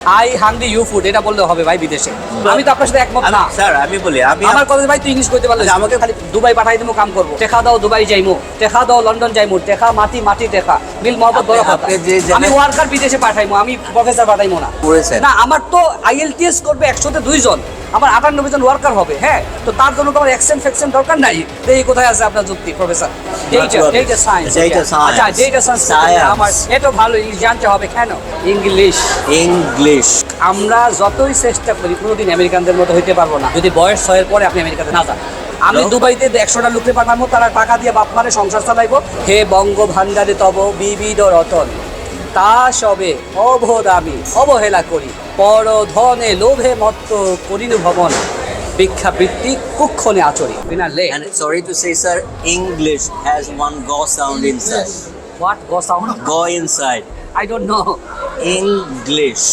I hungry you food এটা বললে হবে ভাই বিদেশে। আমি তো আপনার সাথে একমত না স্যার। আমি বলি আমি আমার কথা ভাই তুই ইংলিশ কইতে পারলে আমাকে খালি দুবাই পাঠাই দিমু কাম করব। টেকা দাও দুবাই যাইমু, টেকা দাও লন্ডন যাইমু, টেকা মাটি মাটি টেকা মিল মোহাম্মদ বড় কথা। আমি ওয়ার্কার বিদেশে পাঠাইমু, আমি প্রফেসর পাঠাইমু না। না আমার তো IELTS করবে 100-তে 2 জন, আমার 98 জন ওয়ার্কার হবে। হ্যাঁ তো তার জন্য তো আমার অ্যাকসেন্ট ফ্যাকসেন্ট দরকার নাই। এই কোথায় আছে আপনার যুক্তি প্রফেসর? Data science. আচ্ছা ডেটা সায়েন্স আমার এটা ভালো জানতে হবে কেন? ইংলিশ। আমরা যতই চেষ্টা করি কোনোদিন আমেরিকানদের মতো হইতে পারবো না যদি বয়স 6 এর পরে আপনি আমেরিকাতে না যান। আমি দুবাইতে 100টা লোককে পাঠাবো, তারা টাকা দিয়ে বাপ মারে সংসার চালাইবো। হে বঙ্গ ভান্ডারে তব বিবিধ রতন, তা সবে অবদামি অবহেলা করি, পর ধনে লোভে মত্ত করিনু ভবন, ভিক্ষা বৃত্তি কুক্ষণে আচরি। And sorry to say, sir, English has one go sound inside. What go sound? Go inside. I don't know. English.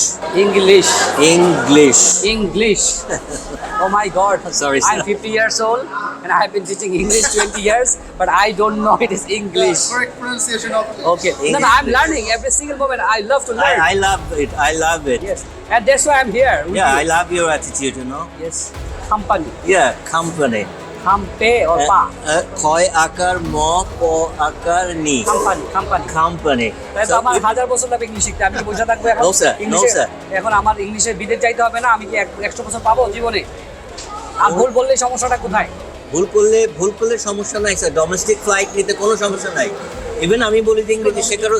Oh my God. Sorry, sir. I'm 50 years old and I have been teaching English 20 years, but I don't know it is English. Correct pronunciation of Okay. No, I'm learning every single moment. I love to learn. I love it. Yes. And that's why I'm here. with Yeah, you. I love your attitude, you know. Yes. Company. Yeah, company. Kampe or pa. Khoi akar mo po akar ni. Company. তাই তো So আমার if- 1000 বছর লাগবে English শিখতে। আমি কি বসে থাকবো এখন? No, sir. No, ইংলিশে- sir. এখন আমার ইংলিশে বিদেশ যাইতে হবে না। আমি কি 100 বছর পাবো জীবনে? আর ভুল বললেই সমস্যাটা কোথায়? ভুল করলে সমস্যা নাই স্যার। ডোমেস্টিক ফ্লাইট নিতে কোনো সমস্যা নাই। ইভেন আমি বলি যে ইংরেজি শেখারও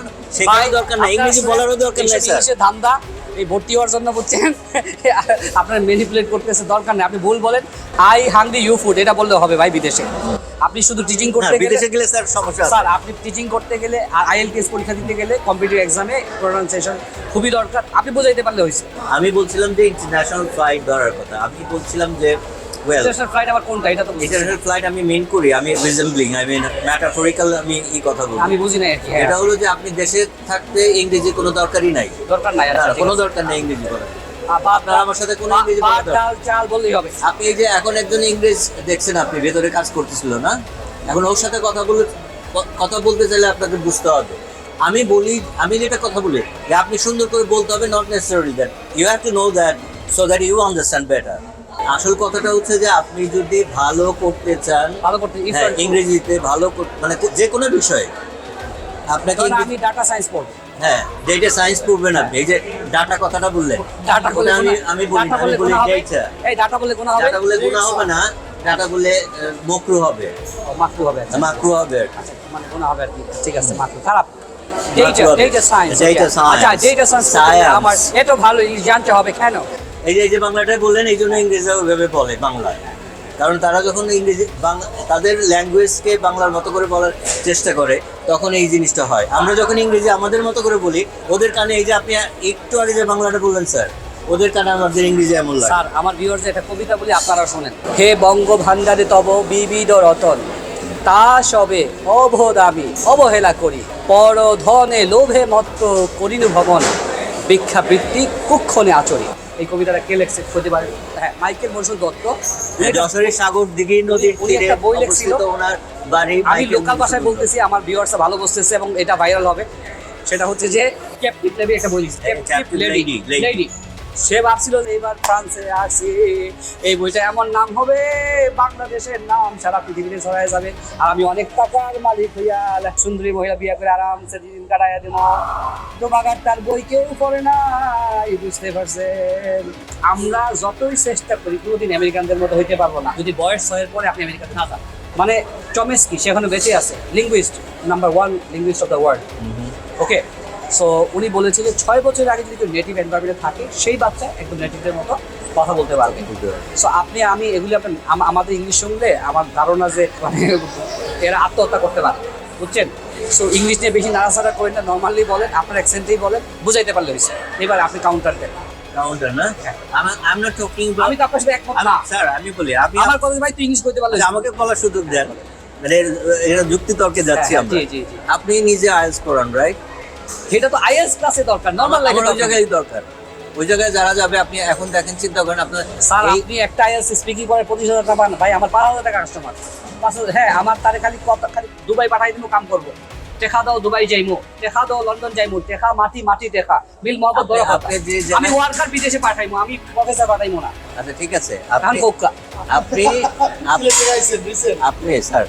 দরকার নাই, ইংরেজি বলারও দরকার নাই স্যার। ইংলিশে ধান্দা এই ভর্তি হওয়ার জন্য বুঝছেন আপনার ম্যানিপুলেট করতেছে, দরকার নেই। আপনি ভুল বলেন আই হাংরি ইউ ফুড এটা বললে হবে ভাই বিদেশে। আপনি শুধু টিচিং করতে গেলে বিদেশে গেলে স্যার সমস্যা আছে। স্যার আপনি টিচিং করতে গেলে আর IELTS পরীক্ষা দিতে গেলে কম্পিটিটিভ এক্সামে প্রোনাউন্সিয়েশন খুবই দরকার। আপনি বুঝাইতে পারলে হয়েছে। আমি বলছিলাম যে ইন্টারন্যাশনাল ফ্লাইট ধরার কথা। আমি বলছিলাম যে ইন্টারন্যাশনাল ফ্লাইট আবার কোনটা এটা তো বুঝি না। ইন্টারন্যাশনাল ফ্লাইট আমি মেইন করি, আমি রিজেম্বলিং, আমি ম্যাটাফরিক্যাল, আমি এই কথা বলি। আমি বুঝি না আর কি। এটা হলো যে আপনি দেশে থাকতে ইংরেজি কোনো দরকারই নাই, দরকার নাই আর কোনো দরকার নেই ইংরেজি বলার। আপনার আমার সাথে কোনো ইংরেজি বলার দরকার চাল চাল বললেই হবে। আপনি এই যে এখন একজন ইংরেজ দেখছেন, আপনি ভেতরে কাজ করতেছিল না, এখন ওর সাথে কথা বলতে চাইলে আপনাকে বুঝতে হবে। আমি যেটা কথা বলি যে আপনি সুন্দর করে বলতে হবে, not necessary that you have to know that so that you understand better. আসল কথাটা হচ্ছে যে আপনি যদি ভালো করতে চান, হ্যাঁ, ইংরেজিতে ভালো মানে যে কোনো বিষয়ে আপনাকে আমি ডাটা সায়েন্স পড়ব। হ্যাঁ, ডেটা সায়েন্স পড়বেন আপনি। এই যে ডাটা কথাটা বললেন, ডাটা বলে আমি বলি ডেটা। এই ডাটা বলে গুনাহ হবে? ডাটা বলে গুনাহ হবে না, ডাটা বলে মাকরু হবে। মাকরু হবে। মাকরু হবে। আচ্ছা মানে গুনাহ হবে আর কি। ঠিক আছে, মাকরু খারাপ। Data science. আচ্ছা ডেটা সায়েন্স আমার এটা ভালো জানতে হবে কেন? এই যে বাংলাটা বললেন, এই জন্য ইংরেজিরা ওইভাবে বলে বাংলায়, কারণ তারা যখন ইংরেজি তাদের ল্যাঙ্গুয়েজকে বাংলার মতো করে বলার চেষ্টা করে তখন এই জিনিসটা হয়। আমরা যখন ইংরেজি আমাদের মতো করে বলি, ওদের কানে এই যে আপনি একটু আগে যে বাংলাটা বললেন স্যার, ওদের কানে আমাদের ইংরেজি এমন লাগে। স্যার আমার ভিউয়ার্স একটা কবিতা বলি, আপনারা শোনেন। হে বঙ্গ ভান্ডারে তব বিবিধ রতন, তা সবে অবদামি অবহেলা করি, পর ধনে লোভে মত্ত করিনু ভবন, ভিক্ষা বৃত্তি কুক্ষণে আচরি। এই কবিতাটা কে লেখছে হতে পারে? হ্যাঁ, মাইকেল মধুসূদন দত্ত। যশোরের সাগর দিঘির নদীর উনি তীরে একটা বই লিখছিল। অবস্থিত ওনার বাড়ি। আমি লোকাল ভাষায় বলতেছি, আমার ভিউয়ার্সরা ভালো বুঝতেছে এবং এটা ভাইরাল হবে। সেটা হচ্ছে যে ক্যাপ্টিভ লেডি একটা বই লিখছে। ক্যাপ্টিভ লেডি। সে ভাবছিল যে এবার ফ্রান্সে আসি, এই বইটা এমন নাম হবে, বাংলাদেশের নাম সারা পৃথিবীতে ছড়ায় যাবে, আর আমি অনেক টাকার মালিক হইয়া সুন্দরী মহিলা বিয়ে করে আরামসে দিন কাটাইয়া দেব। তো বাগার তার বই কেউ পড়ে না, বুঝতে পারছেন? আমরা যতই চেষ্টা করি কোনোদিন আমেরিকানদের মতো হইতে পারবো না যদি বয়স 6 এর পরে আপনি আমেরিকাতে না যান। মানে চমেস্কি সে এখনো বেঁচে আছে, linguist, number 1 linguist of the world. Okay, so উনি বলেছিলেন 6 বছরের আগে যদি কেউ নেটিভ এনভায়রনমেন্টে থাকে, সেই বাচ্চা একদম নেটিভদের মতো কথা বলতে পারবে। সো আমি এগুলি আমাদের ইংলিশ শুনলে আমার ধারণা যে মানে এরা আত্মহত্যা করতে পারে, বুঝছেন? সো ইংলিশ নিয়ে বেশি নাড়াচাড়া করেন না, নর্মালি বলেন, আপনার অ্যাকসেন্টেই বলেন, বুঝাইতে পারলে হয়েছে। এবার আপনি কাউন্টার দেন। কাউন্টার না, I'm not talking about. আমি তো আপনার সাথে একমত না স্যার। আমি বলি আমার কথা ভাই তুই ইংলিশ কইতে পারলে আমাকে বলার সুযোগ দেন, মানে এরা যুক্তি তর্কে যাচ্ছি আমরা। জি। আপনি নিজে IELTS করান, রাইট? এটা তো IELTS ক্লাসে দরকার, নরমাল লাগে ওই জায়গায় দরকার। ওই জায়গায় যারা যাবে, আপনি এখন দেখেন, চিন্তা করেন আপনার স্যার আপনি একটা IELTS স্পিকিং করে 25,000 টাকা পান, ভাই আমার 12,000 টাকা কাস্টমার। হ্যাঁ, আমার তারে খালি দুবাই পাঠাই দিমু কাম করবো। টেকা দাও দুবাই যাইমু, টেকা দাও লন্ডন যাইমু, টেকা মাটি মাটি টেকা বিল মহব্বত বড় কথা। আপনি যে আমি জায়গায়- ওয়ার্কার বিদেশে পাঠাইমু, আমি প্রফেসর পাঠাইমু না। আচ্ছা ঠিক আছে, এখন আপনি কোকা আপনি আপনি স্যার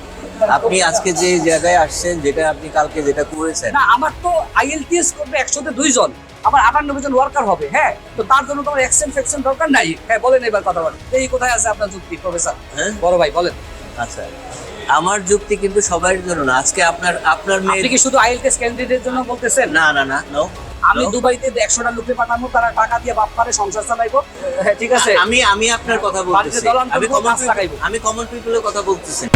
আপনি আজকে যে জায়গায় আসছেন, যেটা আপনি কালকে যেটা করেছেন, না, আমার তো IELTS করবে 100-তে 2 জন, আমার 98 জন ওয়ার্কার হবে। হ্যাঁ, তো তার জন্য তোমার এক্সেন ফেকশন দরকার নাই। হ্যাঁ বলেন এবার কথা বলেন, এই কোথায় আছে আপনার যুক্তি প্রফেসর? হ্যাঁ? বড় ভাই বলেন। আচ্ছা আমার যুক্তি কিন্তু সবার জন্য না। আজকে আপনার মেয়ে, আপনি কি শুধু IELTS ক্যান্ডিডেটের জন্য বলতেছেন? না না না নো, আমি দুবাইতে 100টা লোককে পাঠাবো, তারা টাকা দিয়ে বাপ পারে সংসার চালাইবো। হ্যাঁ ঠিক আছে, আমি আপনার কথা বলতেছি, বাড়িতে দলান করবো, আমি মাছ লাগাইবো। কমন পিপলের কথা বলতেছি।